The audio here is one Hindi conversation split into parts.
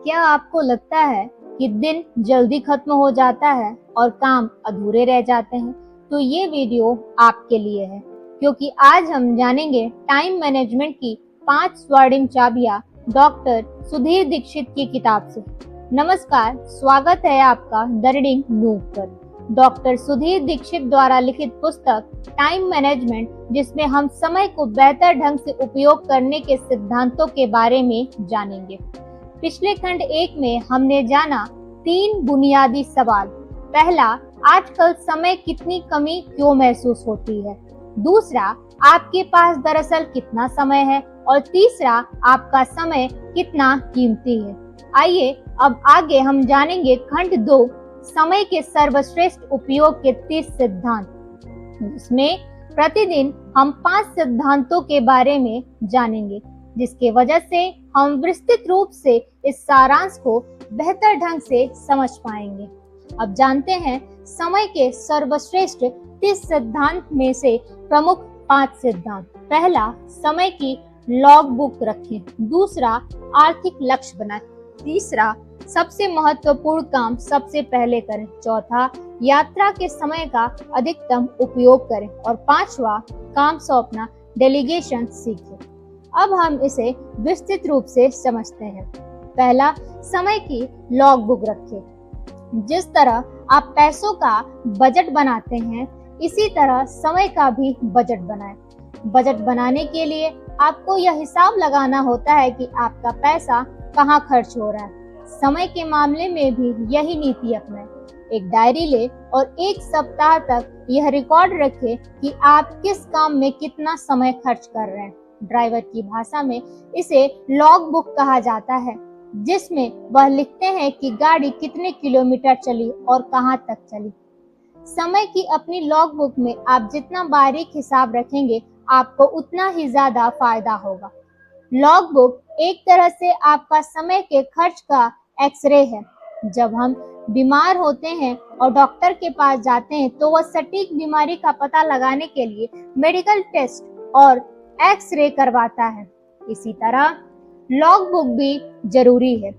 क्या आपको लगता है कि दिन जल्दी खत्म हो जाता है और काम अधूरे रह जाते हैं? तो ये वीडियो आपके लिए है, क्योंकि आज हम जानेंगे टाइम मैनेजमेंट की 5 स्वर्णिम चाबियां डॉक्टर सुधीर दीक्षित की किताब से। नमस्कार, स्वागत है आपका द रीडिंग नूब पर। डॉक्टर सुधीर दीक्षित द्वारा लिखित पुस्तक टाइम मैनेजमेंट, जिसमें हम समय को बेहतर ढंग से उपयोग करने के सिद्धांतों के बारे में जानेंगे। पिछले खंड 1 में हमने जाना 3 बुनियादी सवाल। पहला, आजकल समय कितनी कमी क्यों महसूस होती है? दूसरा, आपके पास दरअसल कितना समय है? और तीसरा, आपका समय कितना कीमती है? आइए अब आगे हम जानेंगे खंड 2, समय के सर्वश्रेष्ठ उपयोग के 30 सिद्धांत, जिसमें प्रतिदिन हम 5 सिद्धांतों के बारे में जानेंगे, जिसके वजह से हम विस्तृत रूप से इस सारांश को बेहतर ढंग से समझ पाएंगे। अब जानते हैं समय के सर्वश्रेष्ठ 30 सिद्धांत में से प्रमुख 5 सिद्धांत। पहला, समय की लॉग बुक रखें। दूसरा, आर्थिक लक्ष्य बनाएं। तीसरा, सबसे महत्वपूर्ण काम सबसे पहले करें। चौथा, यात्रा के समय का अधिकतम उपयोग करें। और पांचवा, काम सौंपना, डेलीगेशन सीखें। अब हम इसे विस्तृत रूप से समझते हैं। पहला, समय की लॉग बुक रखें। जिस तरह आप पैसों का बजट बनाते हैं, इसी तरह समय का भी बजट बनाएं। बजट बनाने के लिए आपको यह हिसाब लगाना होता है कि आपका पैसा कहाँ खर्च हो रहा है। समय के मामले में भी यही नीति अपनाएं। एक डायरी ले और 1 सप्ताह तक यह रिकॉर्ड रखें कि आप किस काम में कितना समय खर्च कर रहे हैं। ड्राइवर की भाषा में इसे लॉग बुक कहा जाता है, जिसमें वह लिखते हैं कि गाड़ी कितने किलोमीटर चली और कहां तक चली। समय की अपनी लॉग बुक में आप जितना बारीक हिसाब रखेंगे, आपको उतना ही ज्यादा फायदा होगा। लॉग बुक एक तरह से आपका समय के खर्च का एक्सरे है। जब हम बीमार होते हैं और डॉक्टर के पास जाते हैं, तो वह सटीक बीमारी का पता लगाने के लिए मेडिकल टेस्ट और एक्सरे करवाता है। इसी तरह लॉग बुक भी जरूरी है,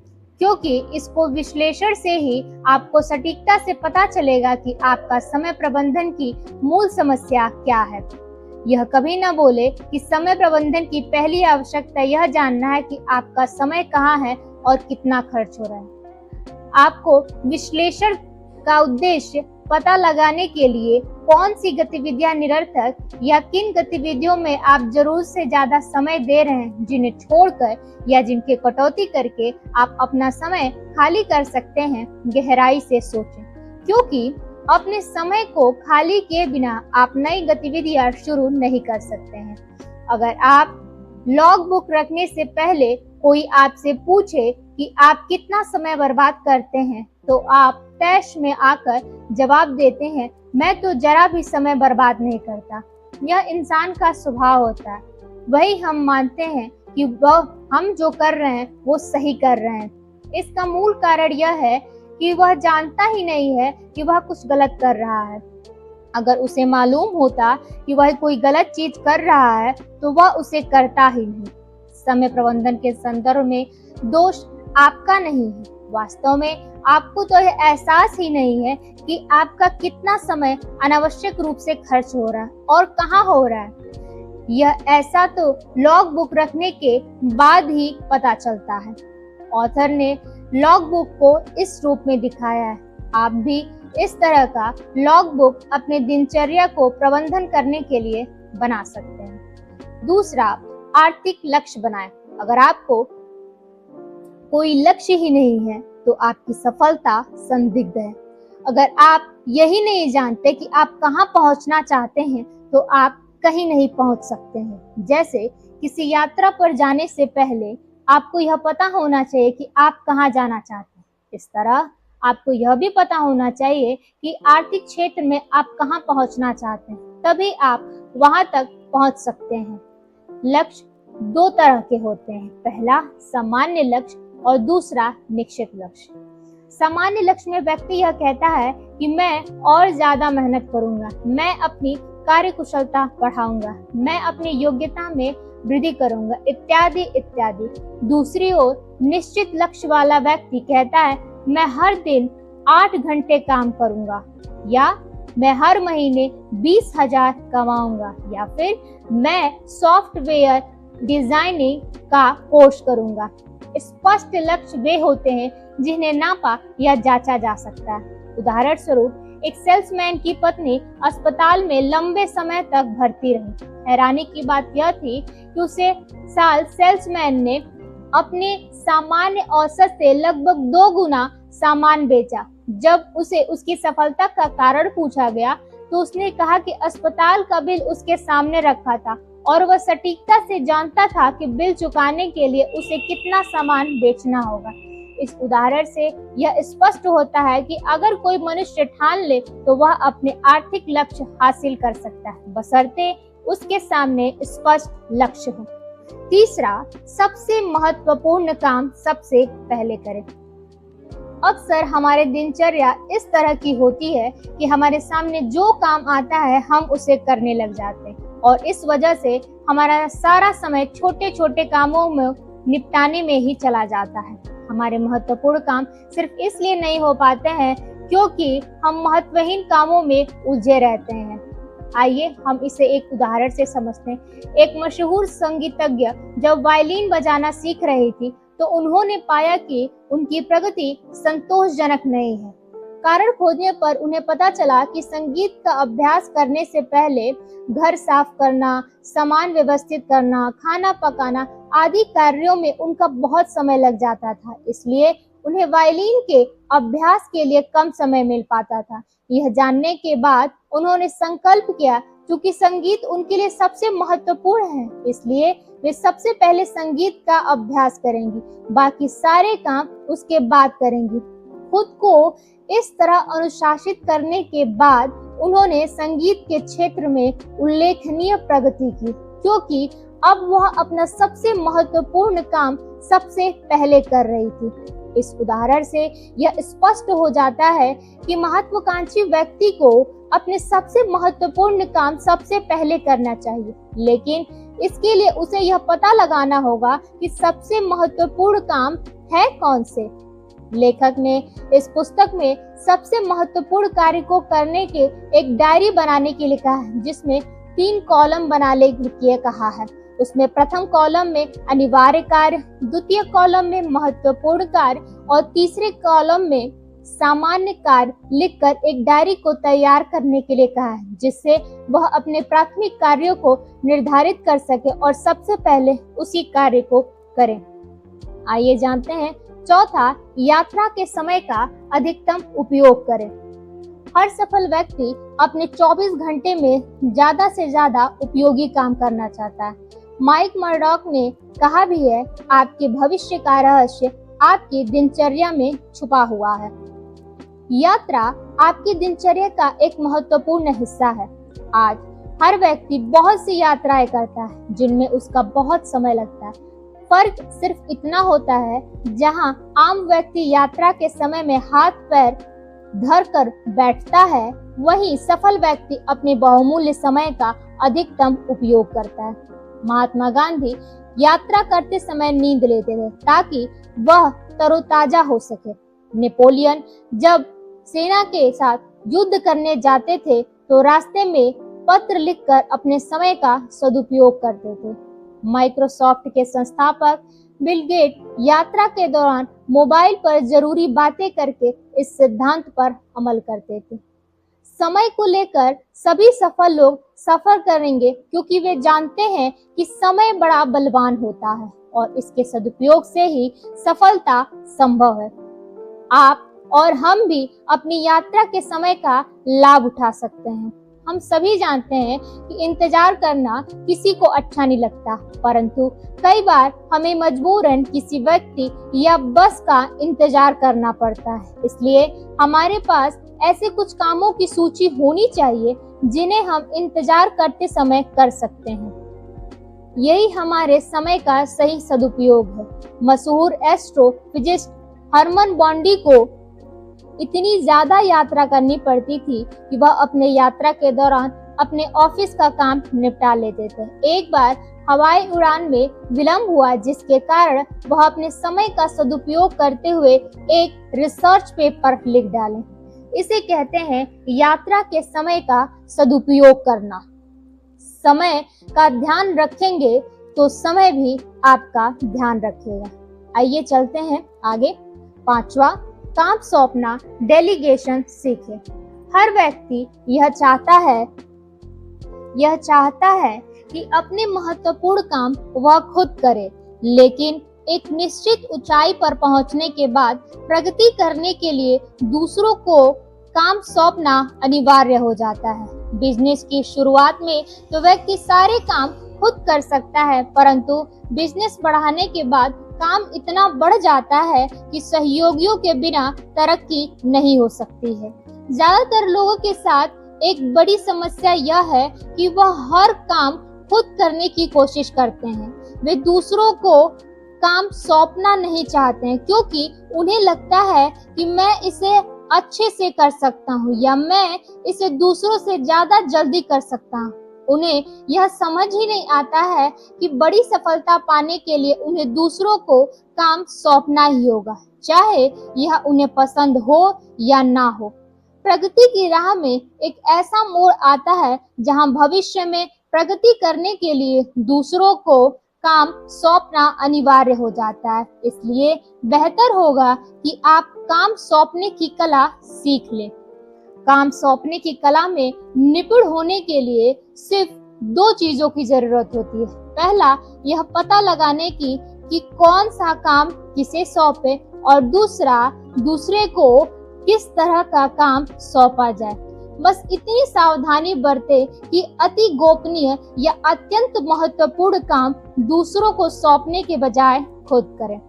क्योंकि इसको विश्लेषण से ही आपको सटीकता से पता चलेगा कि आपका समय प्रबंधन की मूल समस्या क्या है। यह कभी न बोले कि समय प्रबंधन की पहली आवश्यकता यह जानना है कि आपका समय कहाँ है और कितना खर्च हो रहा है। आपको विश्लेषण का उद्देश्य पता लगाने के लिए कौन सी गतिविधियां निरर्थक या किन गतिविधियों में आप जरूरत से ज्यादा समय दे रहे हैं, जिन्हें छोड़कर या जिनके कटौती करके आप अपना समय खाली कर सकते हैं, गहराई से सोचें। क्योंकि अपने समय को खाली किए बिना आप नई गतिविधियां शुरू नहीं कर सकते हैं। अगर आप लॉग बुक रखने से पहले कोई आपसे पूछे कि आप कितना समय बर्बाद करते हैं, तो आप तैश में आकर जवाब देते हैं, मैं तो जरा भी समय बर्बाद नहीं करता। यह इंसान का स्वभाव होता है। वही हम मानते हैं कि वह हम जो कर रहे हैं वो सही कर रहे हैं। इसका मूल कारण यह है कि वह जानता ही नहीं है कि वह कुछ गलत कर रहा है। अगर उसे मालूम होता कि वह कोई गलत चीज कर रहा है, तो वह उसे करता ही नहीं। समय प्रबंधन के संदर्भ में दोष आपका नहीं है। वास्तव में आपको तो यह एहसास ही नहीं है कि आपका कितना समय अनावश्यक रूप से खर्च हो रहा है और कहाँ हो रहा है। यह ऐसा तो लॉग बुक रखने के बाद ही पता चलता है। ऑथर ने लॉग बुक को इस रूप में दिखाया है। आप भी इस तरह का लॉग बुक अपने दिनचर्या को प्रबंधन करने के लिए बना सकते हैं। दूसरा, आर्थिक लक्ष्य बनाएं। अगर आपको कोई लक्ष्य ही नहीं है, तो आपकी सफलता संदिग्ध है। अगर आप यही नहीं जानते कि आप कहां पहुंचना चाहते हैं, तो आप कहीं नहीं पहुंच सकते हैं। जैसे किसी यात्रा पर जाने से पहले आपको यह पता होना चाहिए कि आप कहां जाना चाहते हैं। इस तरह आपको यह भी पता होना चाहिए कि आर्थिक क्षेत्र में आप कहां पहुंचना चाहते हैं, तभी आप वहां तक पहुंच सकते हैं। लक्ष्य 2 तरह के होते हैं। पहला, सामान्य लक्ष्य और दूसरा, निश्चित लक्ष्य। सामान्य लक्ष्य में व्यक्ति यह कहता है कि मैं और ज्यादा मेहनत करूंगा, मैं अपनी कार्यकुशलता बढ़ाऊंगा, मैं अपनी योग्यता में वृद्धि करूंगा, इत्यादि इत्यादि। दूसरी ओर निश्चित लक्ष्य वाला व्यक्ति कहता है मैं हर दिन 8 घंटे काम करूंगा, या मैं हर महीने 20,000 कमाऊंगा, या फिर मैं सॉफ्टवेयर डिजाइनिंग का कोर्स करूंगा। स्पष्ट लक्ष्य वे होते हैं जिन्हें नापा या जांचा जा सकता है। उदाहरण स्वरूप, एक सेल्समैन की पत्नी अस्पताल में लंबे समय तक भर्ती रही। हैरानी की बात यह थी कि उसे साल सेल्समैन ने अपने सामान्य औसत से लगभग 2 गुना सामान बेचा। जब उसे उसकी सफलता का कारण पूछा गया तो उसने कहा कि अस्पताल का बिल उसके सामने रखा था और वह सटीकता से जानता था कि बिल चुकाने के लिए उसे कितना सामान बेचना होगा। इस उदाहरण से यह स्पष्ट होता है कि अगर कोई मनुष्य ठान ले तो वह अपने आर्थिक लक्ष्य हासिल कर सकता है, बशर्ते उसके सामने स्पष्ट लक्ष्य हो। तीसरा, सबसे महत्वपूर्ण काम सबसे पहले करें। अक्सर हमारे दिनचर्या इस तरह की होती है कि हमारे सामने जो काम आता है हम उसे करने लग जाते हैं, और इस वजह से हमारा सारा समय छोटे छोटे कामों में निपटाने में ही चला जाता है। हमारे महत्वपूर्ण काम सिर्फ इसलिए नहीं हो पाते हैं क्योंकि हम महत्वहीन कामों में उलझे रहते हैं। आइए हम इसे एक उदाहरण से समझते हैं। एक मशहूर संगीतज्ञ जब वायलिन बजाना सीख रही थी तो उन्होंने पाया कि उनकी प्रगति संतोषजनक नहीं है। कारण खोजने पर उन्हें पता चला कि संगीत का अभ्यास करने से पहले घर साफ करना, सामान व्यवस्थित करना, खाना पकाना आदि कार्यों में उनका बहुत समय लग जाता था, इसलिए उन्हें वायलिन के अभ्यास के लिए कम समय मिल पाता था। यह जानने के बाद उन्होंने संकल्प किया, क्योंकि संगीत उनके लिए सबसे महत्वपूर्ण है, इसलिए वे सबसे पहले संगीत का अभ्यास करेंगी, बाकी सारे काम उसके बाद करेंगी। खुद को इस तरह अनुशासित करने के बाद उन्होंने संगीत के क्षेत्र में उल्लेखनीय प्रगति की, क्योंकि अब वह अपना सबसे महत्वपूर्ण काम सबसे पहले कर रही थी। इस उदाहरण से यह स्पष्ट हो जाता है कि महत्वाकांक्षी व्यक्ति को अपने सबसे महत्वपूर्ण काम सबसे पहले करना चाहिए, लेकिन इसके लिए उसे यह पता लगाना होगा कि सबसे महत्वपूर्ण काम है कौन से। लेखक ने इस पुस्तक में सबसे महत्वपूर्ण कार्य को करने के एक डायरी बनाने के लिए कहा है, जिसमें 3 कॉलम बनाने के लिए कहा है। उसमें प्रथम कॉलम में अनिवार्य कार्य, द्वितीय कॉलम में महत्वपूर्ण कार्य और तीसरे कॉलम में सामान्य कार्य लिखकर एक डायरी को तैयार करने के लिए कहा है, जिससे वह अपने प्राथमिक कार्यों को निर्धारित कर सके और सबसे पहले उसी कार्य को करें। आइए जानते हैं चौथा, यात्रा के समय का अधिकतम उपयोग करें। हर सफल व्यक्ति अपने 24 घंटे में ज्यादा से ज्यादा उपयोगी काम करना चाहता है। माइक मर्डॉक ने कहा भी है, आपके भविष्य का रहस्य आपकी दिनचर्या में छुपा हुआ है। यात्रा आपकी दिनचर्या का एक महत्वपूर्ण हिस्सा है। आज हर व्यक्ति बहुत सी यात्राएं करता है जिनमें उसका बहुत समय लगता है। फर्क सिर्फ इतना होता है, जहां आम व्यक्ति यात्रा के समय में हाथ पैर धर कर बैठता है, वहीं सफल व्यक्ति अपने बहुमूल्य समय का अधिकतम उपयोग करता है। महात्मा गांधी यात्रा करते समय नींद लेते थे ताकि वह तरोताजा हो सके। नेपोलियन जब सेना के साथ युद्ध करने जाते थे तो रास्ते में पत्र लिखकर अपने समय का सदुपयोग करते थे। माइक्रोसॉफ्ट के संस्थापक बिल गेट यात्रा के दौरान मोबाइल पर जरूरी बातें करके इस सिद्धांत पर अमल करते थे। समय को लेकर सभी सफल लोग सफर करेंगे क्योंकि वे जानते हैं कि समय बड़ा बलवान होता है और इसके सदुपयोग से ही सफलता संभव है। आप और हम भी अपनी यात्रा के समय का लाभ उठा सकते हैं। हम सभी जानते हैं कि इंतजार करना किसी को अच्छा नहीं लगता, परंतु कई बार हमें मजबूरन किसी व्यक्ति या बस का इंतजार करना पड़ता है। इसलिए हमारे पास ऐसे कुछ कामों की सूची होनी चाहिए जिन्हें हम इंतजार करते समय कर सकते हैं। यही हमारे समय का सही सदुपयोग है। मशहूर एस्ट्रोफिजिस्ट हरमन बॉन्डी को इतनी ज्यादा यात्रा करनी पड़ती थी कि वह अपने यात्रा के दौरान अपने ऑफिस का काम निपटा लेते थे। एक बार हवाई उड़ान में विलंब हुआ, जिसके कारण वह अपने समय का सदुपयोग करते हुए एक रिसर्च पेपर लिख डालें। इसे कहते हैं यात्रा के समय का सदुपयोग करना। समय का ध्यान रखेंगे तो समय भी आपका ध्यान रखेगा। आइए चलते हैं आगे। 5वां, काम सौंपना, डेलीगेशन सीखें। हर व्यक्ति यह चाहता है कि अपने महत्वपूर्ण काम वह खुद करे, लेकिन एक निश्चित ऊंचाई पर पहुंचने के बाद प्रगति करने के लिए दूसरों को काम सौंपना अनिवार्य हो जाता है। बिजनेस की शुरुआत में तो व्यक्ति सारे काम खुद कर सकता है, परंतु बिजनेस बढ़ाने के बाद काम इतना बढ़ जाता है कि सहयोगियों के बिना तरक्की नहीं हो सकती है। ज्यादातर लोगों के साथ एक बड़ी समस्या यह है कि वह हर काम खुद करने की कोशिश करते हैं। वे दूसरों को काम सौंपना नहीं चाहते हैं, क्योंकि उन्हें लगता है कि मैं इसे अच्छे से कर सकता हूँ या मैं इसे दूसरों से ज्यादा जल्दी कर सकता हूँ। उन्हें यह समझ ही नहीं आता है कि बड़ी सफलता पाने के लिए उन्हें दूसरों को काम सौंपना ही होगा, चाहे यह उन्हें पसंद हो या ना हो। प्रगति की राह में एक ऐसा मोड़ आता है जहां भविष्य में प्रगति करने के लिए दूसरों को काम सौंपना अनिवार्य हो जाता है। इसलिए बेहतर होगा कि आप काम सौंपने की कला सीख लें। काम सौंपने की कला में निपुण होने के लिए सिर्फ 2 चीजों की जरूरत होती है। पहला, यह पता लगाने की कि कौन सा काम किसे सौंपे, और दूसरा, दूसरे को किस तरह का काम सौंपा जाए। बस इतनी सावधानी बरते कि अति गोपनीय या अत्यंत महत्वपूर्ण काम दूसरों को सौंपने के बजाय खुद करें।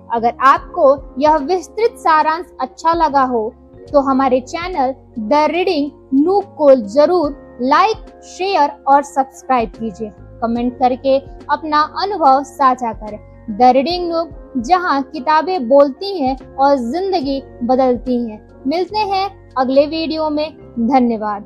अगर आपको यह विस्तृत सारांश अच्छा लगा हो तो हमारे चैनल द रीडिंग नूक को जरूर लाइक, शेयर और सब्सक्राइब कीजिए। कमेंट करके अपना अनुभव साझा करें। द रीडिंग नूक, जहां किताबें बोलती हैं और जिंदगी बदलती हैं। मिलते हैं अगले वीडियो में। धन्यवाद।